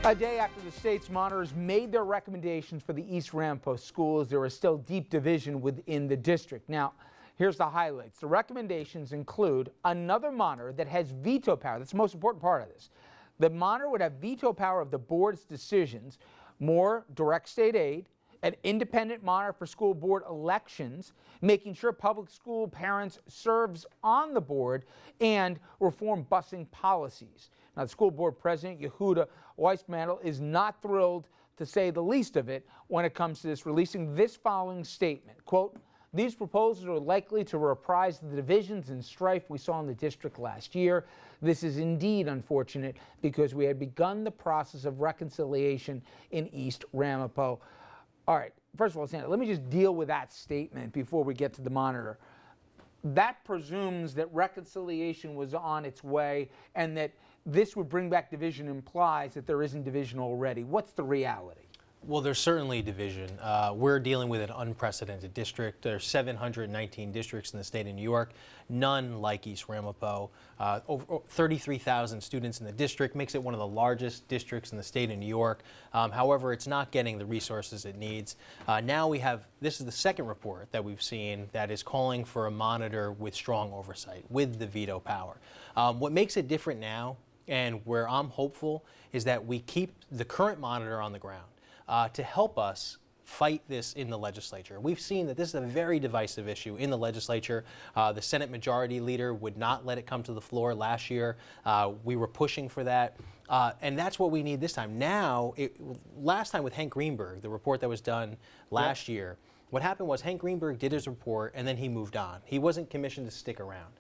A day after the state's monitors made their recommendations for the East Ramapo schools, there is still deep division within the district. Now, here's the highlights. The recommendations include another monitor that has veto power. That's the most important part of this. The monitor would have veto power of the board's decisions, more direct state aid, an independent monitor for school board elections, making sure public school parents serves on the board, and reform busing policies. Now, the school board president, Yehuda Weissmantel, is not thrilled, to say the least of it, when it comes to this, releasing this following statement, quote, "These proposals are likely to reprise the divisions and strife we saw in the district last year. This is indeed unfortunate because we had begun the process of reconciliation in East Ramapo." All right, first of all, Sandra, let me just deal with that statement before we get to the monitor. That presumes that reconciliation was on its way and that this would bring back division implies that there isn't division already. What's the reality? Well, there's certainly division. We're dealing with an unprecedented district. There's 719 districts in the state of New York, none like East Ramapo. Over 33,000 students in the district, makes it one of the largest districts in the state of New York. However, it's not getting the resources it needs. Now we have, this is the second report that we've seen that is calling for a monitor with strong oversight, with the veto power. What makes it different now, and where I'm hopeful, is that we keep the current monitor on the ground. To help us fight this in the legislature. We've seen that this is a very divisive issue in the legislature. The Senate Majority Leader would not let it come to the floor last year. We were pushing for that. And that's what we need this time. Now, last time with Hank Greenberg, the report that was done last year, what happened was Hank Greenberg did his report and then he moved on. He wasn't commissioned to stick around.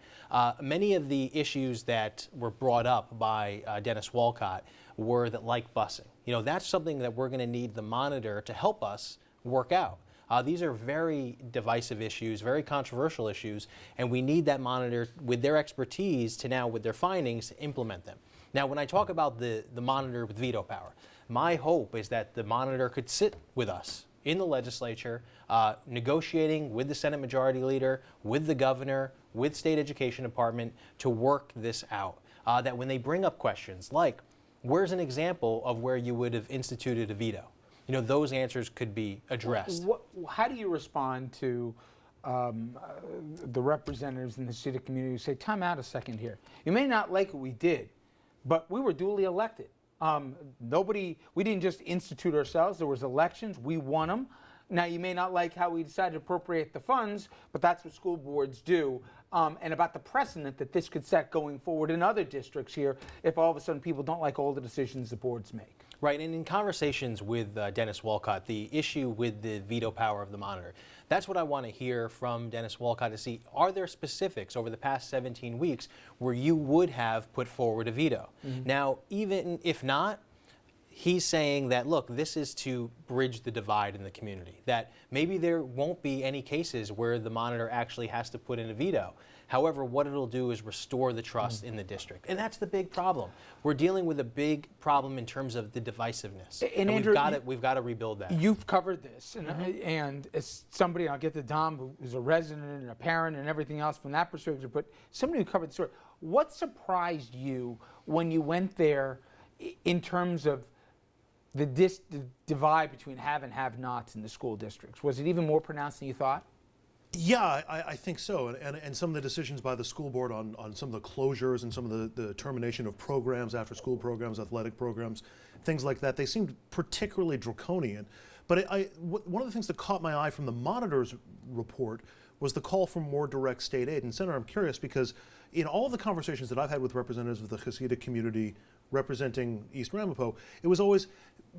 Many of the issues that were brought up by Dennis Walcott were that like busing. You know, that's something that we're going to need the monitor to help us work out. These are very divisive issues, very controversial issues, and we need that monitor with their expertise to now, with their findings, to implement them. Now, when I talk about the monitor with veto power, my hope is that the monitor could sit with us in the legislature, negotiating with the Senate Majority Leader, with the governor, with State Education Department to work this out. That when they bring up questions like, where's an example of where you would have instituted a veto? You know, those answers could be addressed. How do you respond to the representatives in the city community who say, time out a second here. You may not like what we did, but we were duly elected. We didn't just institute ourselves. There was elections. We won them. Now, you may not like how we decided to appropriate the funds, but that's what school boards do. And about the precedent that this could set going forward in other districts here if all of a sudden people don't like all the decisions the boards make. Right, and in conversations with Dennis Walcott, the issue with the veto power of the monitor, that's what I want to hear from Dennis Walcott to see, are there specifics over the past 17 weeks where you would have put forward a veto? Mm-hmm. Now, even if not, he's saying that, look, this is to bridge the divide in the community, that maybe there won't be any cases where the monitor actually has to put in a veto. However, what it'll do is restore the trust in the district. And that's the big problem. We're dealing with a big problem in terms of the divisiveness. And Andrew, we've got to rebuild that. You've covered this. And as somebody, I'll get to Dom, who's a resident and a parent and everything else from that perspective, but somebody who covered the story. What surprised you when you went there in terms of the divide between have and have-nots in the school districts? Was it even more pronounced than you thought? Yeah, I think so. And some of the decisions by the school board on some of the closures and some of the termination of programs, after-school programs, athletic programs, things like that, they seemed particularly draconian. But one of the things that caught my eye from the monitor's report was the call for more direct state aid. And Senator, I'm curious because in all of the conversations that I've had with representatives of the Hasidic community representing East Ramapo, it was always,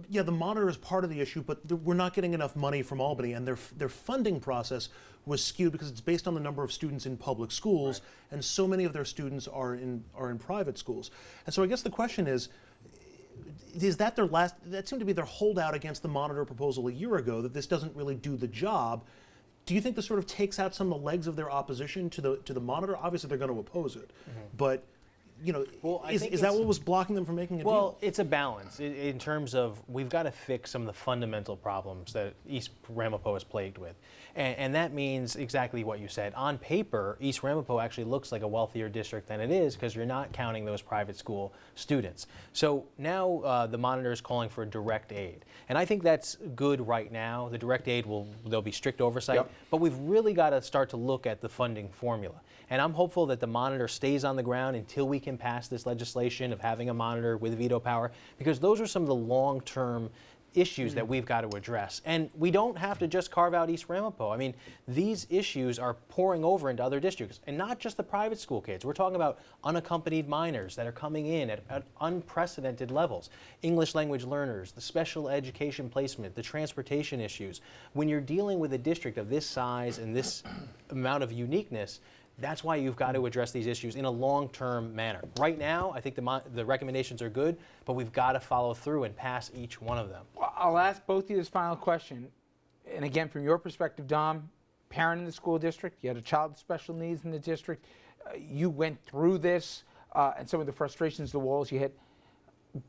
yeah, the monitor is part of the issue, but we're not getting enough money from Albany, and their funding process was skewed because it's based on the number of students in public schools, right, and so many of their students are in private schools. And so I guess the question is that that seemed to be their holdout against the monitor proposal a year ago, that this doesn't really do the job. Do you think this sort of takes out some of the legs of their opposition to the monitor? Obviously, they're going to oppose it, but Well, I is think that it's- what was blocking them from making a deal? Well, it's a balance in terms of we've got to fix some of the fundamental problems that East Ramapo is plagued with. And that means exactly what you said. On paper, East Ramapo actually looks like a wealthier district than it is because you're not counting those private school students. So now the monitor is calling for direct aid. And I think that's good right now. The direct aid there'll be strict oversight, Yep. but we've really got to start to look at the funding formula. And I'm hopeful that the monitor stays on the ground until we can pass this legislation of having a monitor with veto power, because those are some of the long-term issues that we've got to address. And we don't have to just carve out East Ramapo. I mean, these issues are pouring over into other districts, and not just the private school kids. We're talking about unaccompanied minors that are coming in at unprecedented levels, English language learners, the special education placement, the transportation issues. When you're dealing with a district of this size and this amount of uniqueness, that's why you've got to address these issues in a long-term manner. Right now, I think the recommendations are good, but we've got to follow through and pass each one of them. I'll ask both of you this final question. And again, from your perspective, Dom, parent in the school district, you had a child with special needs in the district, you went through this and some of the frustrations, the walls you hit.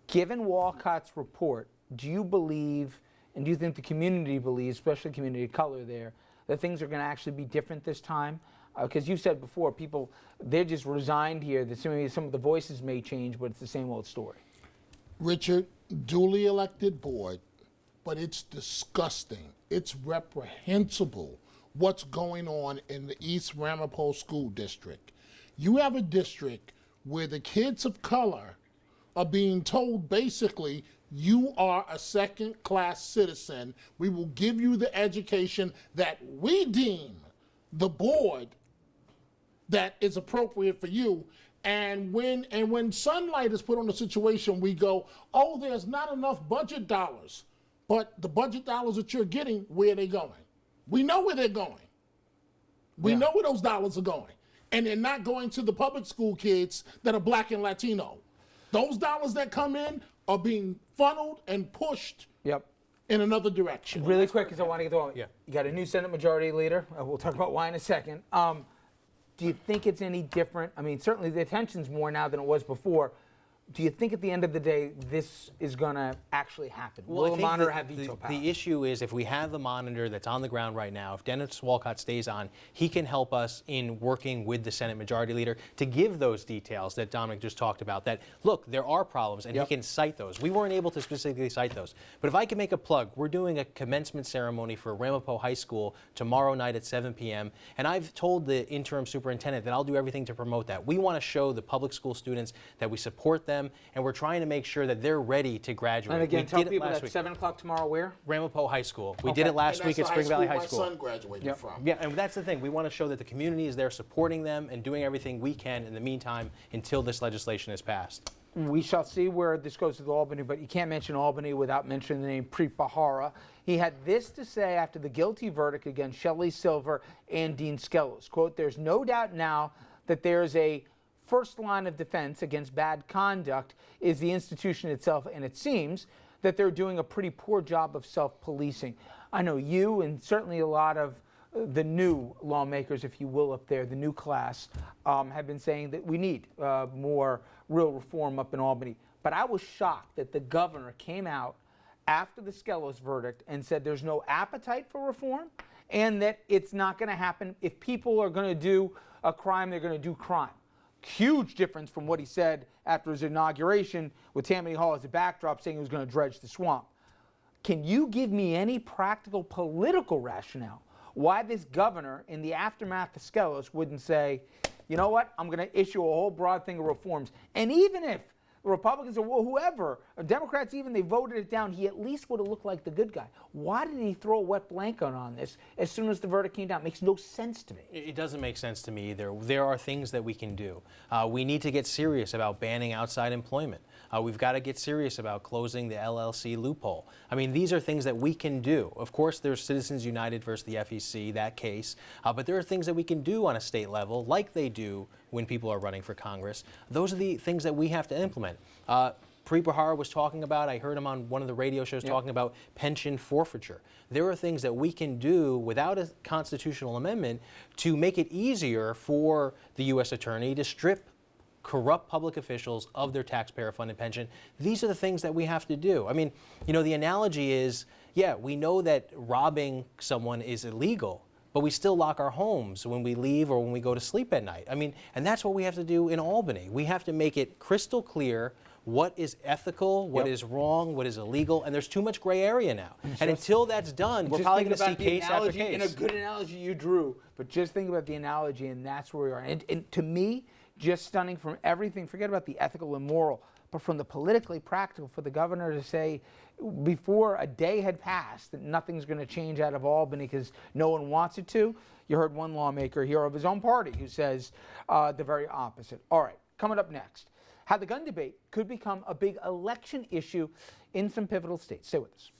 Given Walcott's report, do you believe, and do you think the community believes, especially community of color there, that things are going to actually be different this time? Because you said before, people, they're just resigned here, that some of the voices may change, but it's the same old story. Richard, duly elected board, but it's disgusting. It's reprehensible what's going on in the East Ramapo School District. You have a district where the kids of color are being told basically, you are a second-class citizen. We will give you the education that we deem, the board, that is appropriate for you. And when Sunlight is put on a situation, we go, oh, there's not enough budget dollars. But the budget dollars that you're getting, where are they going? We know where they're going. We know where those dollars are going. And they're not going to the public school kids that are black and Latino. Those dollars that come in are being funneled and pushed in another direction. Really quick, because I want to get the one. Yeah. You got a new Senate Majority Leader. We'll talk about why in a second. Do you think it's any different? I mean, certainly the attention's more now than it was before. Do you think at the end of the day this is going to actually happen? Will the monitor have veto power? The issue is if we have the monitor that's on the ground right now, if Dennis Walcott stays on, he can help us in working with the Senate Majority Leader to give those details that Dominic just talked about, that, look, there are problems, and he can cite those. We weren't able to specifically cite those. But if I can make a plug, we're doing a commencement ceremony for Ramapo High School tomorrow night at 7 p.m., and I've told the interim superintendent that I'll do everything to promote that. We want to show the public school students that we support them, and we're trying to make sure that they're ready to graduate. And again, we tell did it people last that's week. 7 o'clock tomorrow where? Ramapo High School. We did it last week at Spring Valley High School. My son graduated from. Yeah, and that's the thing. We want to show that the community is there supporting them and doing everything we can in the meantime until this legislation is passed. We shall see where this goes with Albany, but you can't mention Albany without mentioning the name Preet Bharara. He had this to say after the guilty verdict against Shelley Silver and Dean Skelos. Quote, there's no doubt now that there's a first line of defense against bad conduct is the institution itself, and it seems that they're doing a pretty poor job of self-policing. I know you and certainly a lot of the new lawmakers, if you will, up there, the new class, have been saying that we need more real reform up in Albany. But I was shocked that the governor came out after the Skelos verdict and said there's no appetite for reform and that it's not going to happen. If people are going to do a crime, they're going to do crime. Huge difference from what he said after his inauguration with Tammany Hall as a backdrop, saying he was going to dredge the swamp. Can you give me any practical political rationale why this governor, in the aftermath of Skelos, wouldn't say, you know what, I'm going to issue a whole broad thing of reforms? And even if the Republicans or whoever, or Democrats even, they voted it down, he at least would have looked like the good guy. Why did he throw a wet blanket on this as soon as the verdict came down? It makes no sense to me. It doesn't make sense to me either. There are things that we can do. We need to get serious about banning outside employment. We've got to get serious about closing the LLC loophole. I mean, these are things that we can do. Of course, there's Citizens United versus the FEC, that case. But there are things that we can do on a state level, like they do when people are running for Congress. Those are the things that we have to implement. Preet Bharara was talking about, I heard him on one of the radio shows talking about pension forfeiture. There are things that we can do without a constitutional amendment to make it easier for the U.S. attorney to strip corrupt public officials of their taxpayer-funded pension. These are the things that we have to do. I mean, you know, the analogy is, yeah, we know that robbing someone is illegal, but we still lock our homes when we leave or when we go to sleep at night. I mean, and that's what we have to do in Albany. We have to make it crystal clear what is ethical, what is wrong, what is illegal, and there's too much gray area now. And until that's done, we're probably going to see case after case. And a good analogy you drew, but just think about the analogy, and that's where we are. And to me, just stunning from everything, forget about the ethical and moral, but from the politically practical, for the governor to say before a day had passed that nothing's going to change out of Albany because no one wants it to. You heard one lawmaker here of his own party who says the very opposite. All right, coming up next, how the gun debate could become a big election issue in some pivotal states. Stay with us.